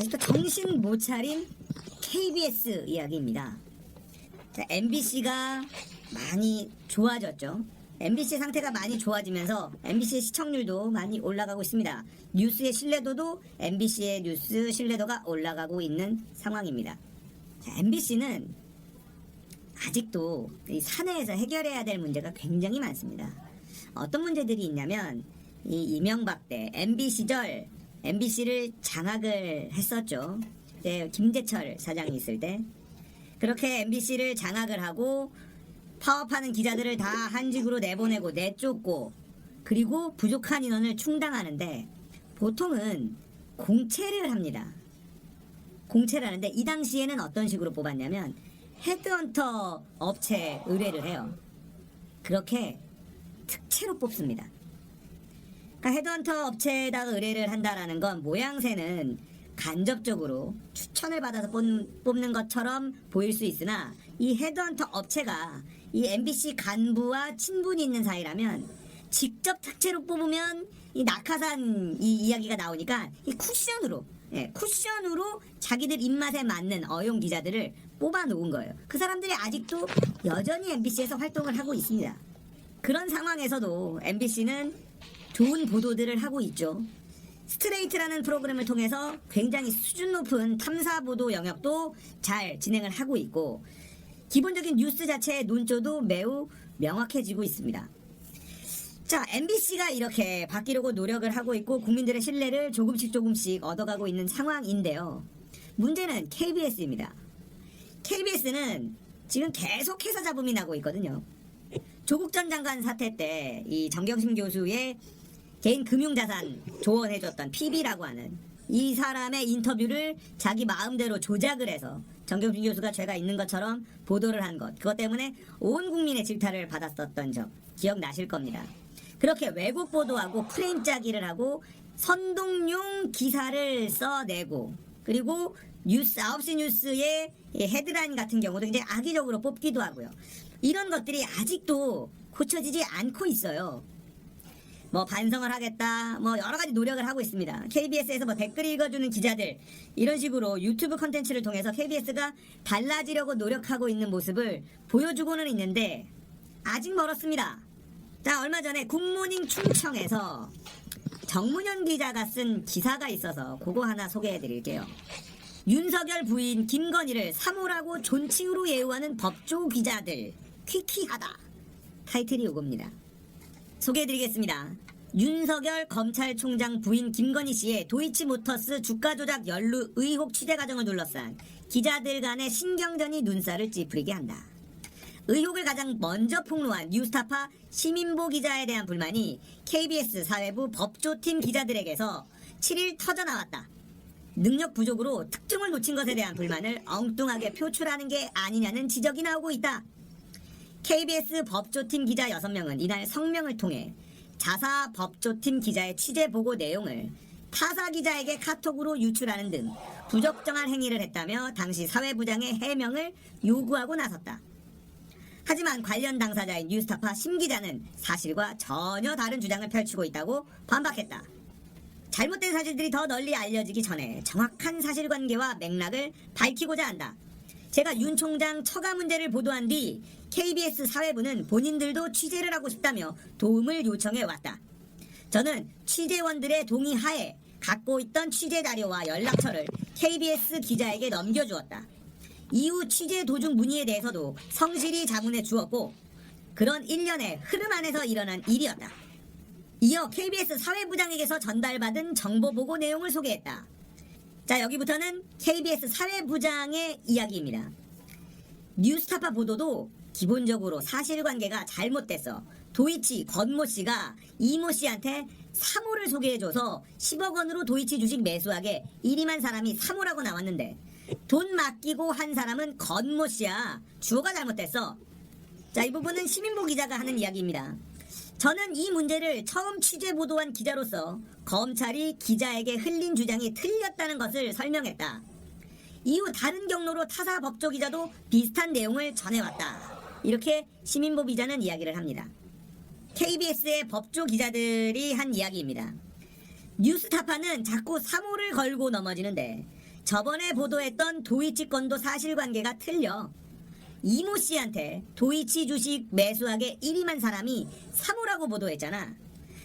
아직도 정신 못 차린 KBS 이야기입니다. 자, MBC가 많이 좋아졌죠. MBC 상태가 많이 좋아지면서 MBC의 시청률도 많이 올라가고 있습니다. 뉴스의 신뢰도도 MBC의 뉴스 신뢰도가 올라가고 있는 상황입니다. 자, MBC는 아직도 이 사내에서 해결해야 될 문제가 굉장히 많습니다. 어떤 문제들이 있냐면 이 이명박 때 MB 시절 MBC를 장악을 했었죠. 그때 김재철 사장이 있을 때 그렇게 MBC를 장악을 하고 파업하는 기자들을 다 한직으로 내보내고 내쫓고 그리고 부족한 인원을 충당하는데 보통은 공채를 합니다. 공채를 하는데 이 당시에는 어떤 식으로 뽑았냐면 헤드헌터 업체 의뢰를 해요. 그렇게 특채로 뽑습니다. 그러니까 헤드헌터 업체에다가 의뢰를 한다라는 건 모양새는 간접적으로 추천을 받아서 뽑는 것처럼 보일 수 있으나 이 헤드헌터 업체가 이 MBC 간부와 친분이 있는 사이라면 직접 특채로 뽑으면 이 낙하산 이 이야기가 나오니까 이 쿠션으로 자기들 입맛에 맞는 어용 기자들을 뽑아 놓은 거예요. 그 사람들이 아직도 여전히 MBC에서 활동을 하고 있습니다. 그런 상황에서도 MBC는 좋은 보도들을 하고 있죠. 스트레이트라는 프로그램을 통해서 굉장히 수준 높은 탐사 보도 영역도 잘 진행을 하고 있고 기본적인 뉴스 자체의 논조도 매우 명확해지고 있습니다. 자, MBC가 이렇게 바뀌려고 노력을 하고 있고 국민들의 신뢰를 조금씩 얻어가고 있는 상황인데요. 문제는 KBS입니다. KBS는 지금 계속해서 잡음이 나고 있거든요. 조국 전 장관 사태 때 이 정경심 교수의 개인 금융자산 조언해줬던 PB라고 하는 이 사람의 인터뷰를 자기 마음대로 조작을 해서 정경심 교수가 죄가 있는 것처럼 보도를 한 것, 그것 때문에 온 국민의 질타를 받았었던 점 기억나실 겁니다. 그렇게 왜곡 보도하고 프레임 짜기를 하고 선동용 기사를 써내고 그리고 뉴스 9시 뉴스의 헤드라인 같은 경우도 굉장히 악의적으로 뽑기도 하고요. 이런 것들이 아직도 고쳐지지 않고 있어요. 뭐 반성을 하겠다, 뭐 여러 가지 노력을 하고 있습니다. KBS에서 뭐 댓글 읽어주는 기자들 이런 식으로 유튜브 컨텐츠를 통해서 KBS가 달라지려고 노력하고 있는 모습을 보여주고는 있는데 아직 멀었습니다. 자, 얼마 전에 굿모닝 충청에서 정문현 기자가 쓴 기사가 있어서 그거 하나 소개해 드릴게요. 윤석열 부인 김건희를 사모라고 존칭으로 예우하는 법조 기자들 퀴퀴하다. 타이틀이 요겁니다. 소개해드리겠습니다. 윤석열 검찰총장 부인 김건희 씨의 도이치모터스 주가 조작 연루 의혹 취재 과정을 둘러싼 기자들 간의 신경전이 눈살을 찌푸리게 한다. 의혹을 가장 먼저 폭로한 뉴스타파 시민보 기자에 대한 불만이 KBS 사회부 법조팀 기자들에게서 7일 터져나왔다. 능력 부족으로 특종을 놓친 것에 대한 불만을 엉뚱하게 표출하는 게 아니냐는 지적이 나오고 있다. KBS 법조팀 기자 6명은 이날 성명을 통해 자사 법조팀 기자의 취재 보고 내용을 타사 기자에게 카톡으로 유출하는 등 부적정한 행위를 했다며 당시 사회부장의 해명을 요구하고 나섰다. 하지만 관련 당사자인 뉴스타파 심 기자는 사실과 전혀 다른 주장을 펼치고 있다고 반박했다. 잘못된 사실들이 더 널리 알려지기 전에 정확한 사실관계와 맥락을 밝히고자 한다. 제가 윤 총장 처가 문제를 보도한 뒤 KBS 사회부는 본인들도 취재를 하고 싶다며 도움을 요청해 왔다. 저는 취재원들의 동의 하에 갖고 있던 취재 자료와 연락처를 KBS 기자에게 넘겨주었다. 이후 취재 도중 문의에 대해서도 성실히 자문해 주었고 그런 일련의 흐름 안에서 일어난 일이었다. 이어 KBS 사회부장에게서 전달받은 정보보고 내용을 소개했다. 자, 여기부터는 KBS 사회부장의 이야기입니다. 뉴스타파 보도도 기본적으로 사실관계가 잘못됐어. 도이치 권모 씨가 이모 씨한테 사모를 소개해줘서 10억 원으로 도이치 주식 매수하게 일임한 사람이 사모라고 나왔는데 돈 맡기고 한 사람은 권모 씨야. 주어가 잘못됐어. 자, 이 부분은 시민보 기자가 하는 이야기입니다. 저는 이 문제를 처음 취재 보도한 기자로서 검찰이 기자에게 흘린 주장이 틀렸다는 것을 설명했다. 이후 다른 경로로 타사 법조 기자도 비슷한 내용을 전해왔다. 이렇게 시민보 기자는 이야기를 합니다. KBS의 법조 기자들이 한 이야기입니다. 뉴스타파는 자꾸 사모를 걸고 넘어지는데 저번에 보도했던 도이치 건도 사실관계가 틀려. 이모 씨한테 도이치 주식 매수하게 1위만 사람이 사모라고 보도했잖아.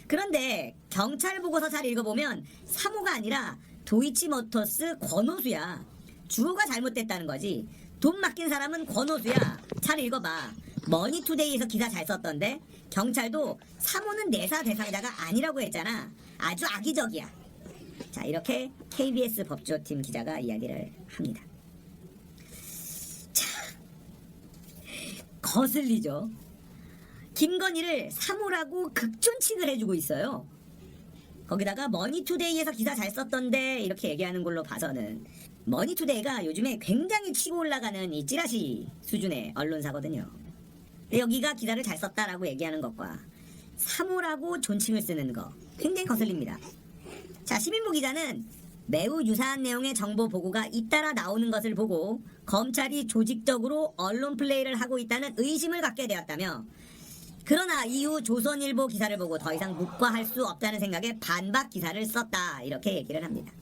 그런데 경찰 보고서 잘 읽어보면 사모가 아니라 도이치모터스 권오수야. 주어가 잘못됐다는 거지. 돈 맡긴 사람은 권오수야. 잘 읽어봐. 머니투데이에서 기사 잘 썼던데 경찰도 사모는 내사 대상자가 아니라고 했잖아. 아주 악의적이야. 자, 이렇게 KBS 법조팀 기자가 이야기를 합니다. 자, 거슬리죠. 김건희를 사모라고 극존칭을 해주고 있어요. 거기다가 머니투데이에서 기사 잘 썼던데 이렇게 얘기하는 걸로 봐서는 머니투데이가 요즘에 굉장히 치고 올라가는 이 찌라시 수준의 언론사거든요. 근데 여기가 기사를 잘 썼다라고 얘기하는 것과 사모라고 존칭을 쓰는 거 굉장히 거슬립니다. 자, 시민부 기자는 매우 유사한 내용의 정보 보고가 잇따라 나오는 것을 보고 검찰이 조직적으로 언론 플레이를 하고 있다는 의심을 갖게 되었다며, 그러나 이후 조선일보 기사를 보고 더 이상 묵과할 수 없다는 생각에 반박 기사를 썼다, 이렇게 얘기를 합니다.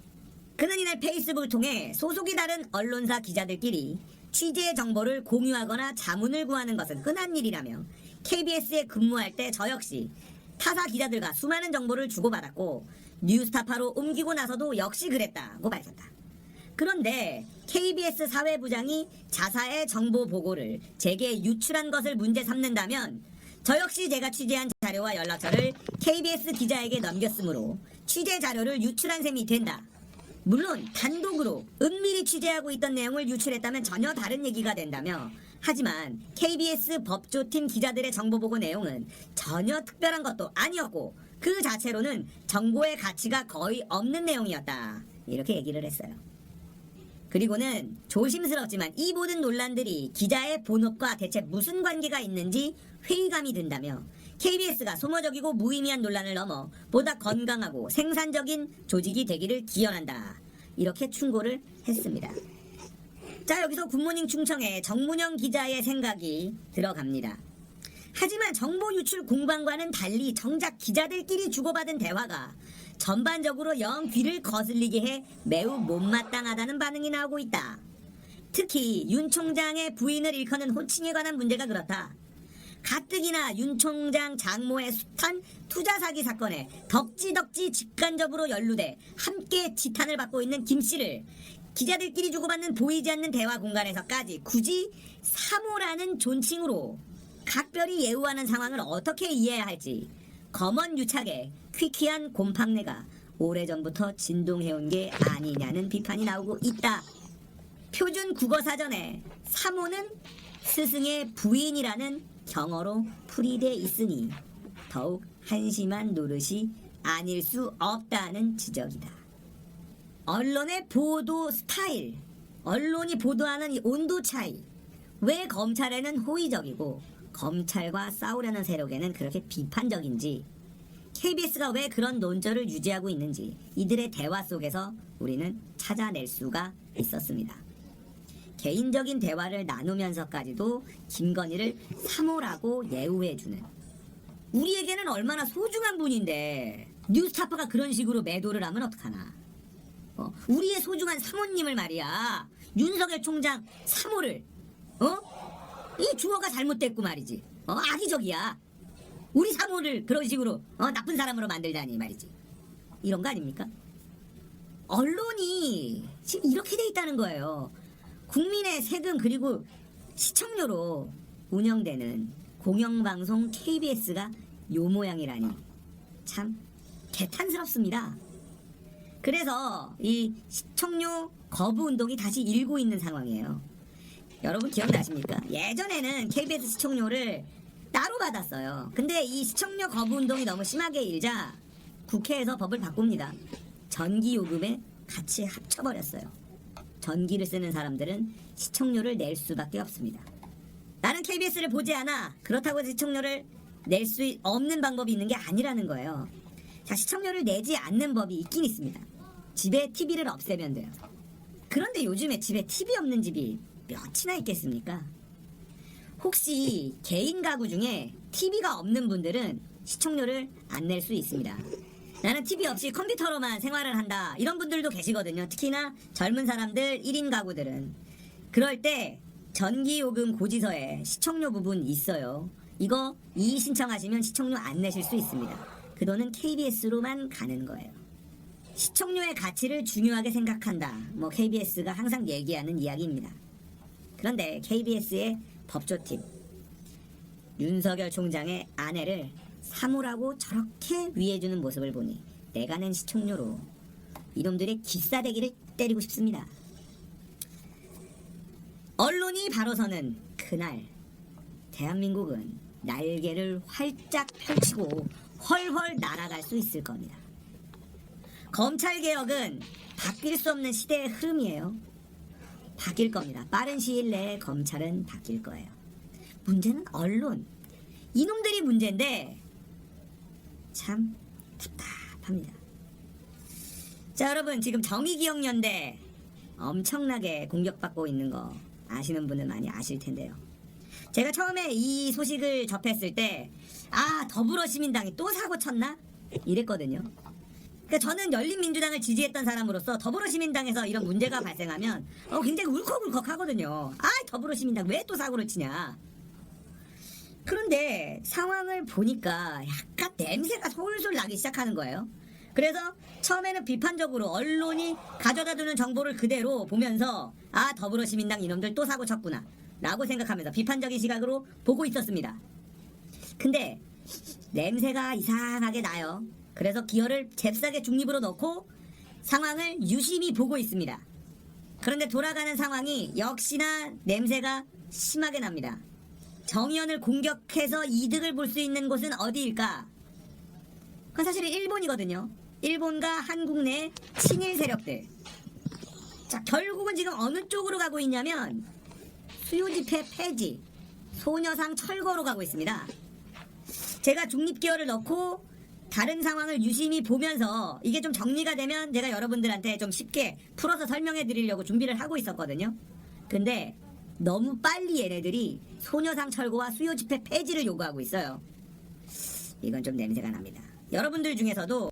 그는 이날 페이스북을 통해 소속이 다른 언론사 기자들끼리 취재 정보를 공유하거나 자문을 구하는 것은 흔한 일이라며 KBS에 근무할 때 저 역시 타사 기자들과 수많은 정보를 주고받았고 뉴스타파로 옮기고 나서도 역시 그랬다고 밝혔다. 그런데 KBS 사회부장이 자사의 정보 보고를 제게 유출한 것을 문제 삼는다면 저 역시 제가 취재한 자료와 연락처를 KBS 기자에게 넘겼으므로 취재 자료를 유출한 셈이 된다. 물론 단독으로 은밀히 취재하고 있던 내용을 유출했다면 전혀 다른 얘기가 된다며, 하지만 KBS 법조팀 기자들의 정보보고 내용은 전혀 특별한 것도 아니었고 그 자체로는 정보의 가치가 거의 없는 내용이었다, 이렇게 얘기를 했어요. 그리고는 조심스럽지만 이 모든 논란들이 기자의 본업과 대체 무슨 관계가 있는지 회의감이 든다며 KBS가 소모적이고 무의미한 논란을 넘어 보다 건강하고 생산적인 조직이 되기를 기원한다, 이렇게 충고를 했습니다. 자, 여기서 굿모닝 충청에 정문영 기자의 생각이 들어갑니다. 하지만 정보 유출 공방과는 달리 정작 기자들끼리 주고받은 대화가 전반적으로 영 귀를 거슬리게 해 매우 못마땅하다는 반응이 나오고 있다. 특히 윤 총장의 부인을 일컫는 호칭에 관한 문제가 그렇다. 가뜩이나 윤 총장 장모의 숱한 투자 사기 사건에 덕지덕지 직간접으로 연루돼 함께 지탄을 받고 있는 김 씨를 기자들끼리 주고받는 보이지 않는 대화 공간에서까지 굳이 사모라는 존칭으로 각별히 예우하는 상황을 어떻게 이해해야 할지 검언유착의 퀴퀴한 곰팡내가 오래전부터 진동해온 게 아니냐는 비판이 나오고 있다. 표준 국어사전에 사모는 스승의 부인이라는 경어로 풀이돼 있으니 더욱 한심한 노릇이 아닐 수 없다는 지적이다. 언론의 보도 스타일, 언론이 보도하는 이 온도 차이, 왜 검찰에는 호의적이고 검찰과 싸우려는 세력에는 그렇게 비판적인지, KBS가 왜 그런 논조를 유지하고 있는지 이들의 대화 속에서 우리는 찾아낼 수가 있었습니다. 개인적인 대화를 나누면서까지도 김건희를 사모라고 예우해주는, 우리에게는 얼마나 소중한 분인데 뉴스타파가 그런 식으로 매도를 하면 어떡하나. 우리의 소중한 사모님을 말이야, 윤석열 총장 사모를 이 주어가 잘못됐고 말이지, 악의적이야. 우리 사모를 그런 식으로 나쁜 사람으로 만들다니 말이지. 이런 거 아닙니까? 언론이 지금 이렇게 돼 있다는 거예요. 국민의 세금 그리고 시청료로 운영되는 공영방송 KBS가 요 모양이라니 참 개탄스럽습니다. 그래서 이 시청료 거부 운동이 다시 일고 있는 상황이에요. 여러분 기억나십니까? 예전에는 KBS 시청료를 따로 받았어요. 근데 이 시청료 거부 운동이 너무 심하게 일자 국회에서 법을 바꿉니다. 전기요금에 같이 합쳐버렸어요. 전기를 쓰는 사람들은 시청료를 낼 수밖에 없습니다. 나는 KBS를 보지 않아. 그렇다고 시청료를 낼 수 없는 방법이 있는 게 아니라는 거예요. 자, 시청료를 내지 않는 법이 있긴 있습니다. 집에 TV를 없애면 돼요. 그런데 요즘에 집에 TV 없는 집이 몇이나 있겠습니까? 혹시 개인 가구 중에 TV가 없는 분들은 시청료를 안 낼 수 있습니다. 나는 TV 없이 컴퓨터로만 생활을 한다. 이런 분들도 계시거든요. 특히나 젊은 사람들 1인 가구들은. 그럴 때 전기요금 고지서에 시청료 부분 있어요. 이거 이의 신청하시면 시청료 안 내실 수 있습니다. 그 돈은 KBS로만 가는 거예요. 시청료의 가치를 중요하게 생각한다. 뭐 KBS가 항상 얘기하는 이야기입니다. 그런데 KBS의 법조팀 윤석열 총장의 아내를 사모라고 저렇게 위해주는 모습을 보니 내가 낸 시청료로 이놈들의 기싸대기를 때리고 싶습니다. 언론이 바로 서는 그날 대한민국은 날개를 활짝 펼치고 훨훨 날아갈 수 있을 겁니다. 검찰개혁은 바뀔 수 없는 시대의 흐름이에요. 바뀔 겁니다. 빠른 시일 내에 검찰은 바뀔 거예요. 문제는 언론. 이놈들이 문제인데 참 답답합니다. 자, 여러분 지금 정의기억연대 엄청나게 공격받고 있는 거 아시는 분은 많이 아실 텐데요. 제가 처음에 이 소식을 접했을 때 더불어시민당이 또 사고 쳤나? 이랬거든요. 그러니까 저는 열린민주당을 지지했던 사람으로서 더불어시민당에서 이런 문제가 발생하면 굉장히 울컥울컥 하거든요. 더불어시민당 왜 또 사고를 치냐. 그런데 상황을 보니까 약간 냄새가 솔솔 나기 시작하는 거예요. 그래서 처음에는 비판적으로 언론이 가져다주는 정보를 그대로 보면서 더불어시민당 이놈들 또 사고 쳤구나 라고 생각하면서 비판적인 시각으로 보고 있었습니다. 근데 냄새가 이상하게 나요. 그래서 기어를 잽싸게 중립으로 넣고 상황을 유심히 보고 있습니다. 그런데 돌아가는 상황이 역시나 냄새가 심하게 납니다. 정의연을 공격해서 이득을 볼 수 있는 곳은 어디일까? 그건 사실 일본이거든요. 일본과 한국 내 친일 세력들. 자, 결국은 지금 어느 쪽으로 가고 있냐면 수요집회 폐지, 소녀상 철거로 가고 있습니다. 제가 중립기어를 넣고 다른 상황을 유심히 보면서 이게 좀 정리가 되면 제가 여러분들한테 좀 쉽게 풀어서 설명해 드리려고 준비를 하고 있었거든요. 근데 너무 빨리 얘네들이 소녀상 철거와 수요집회 폐지를 요구하고 있어요. 이건 좀 냄새가 납니다. 여러분들 중에서도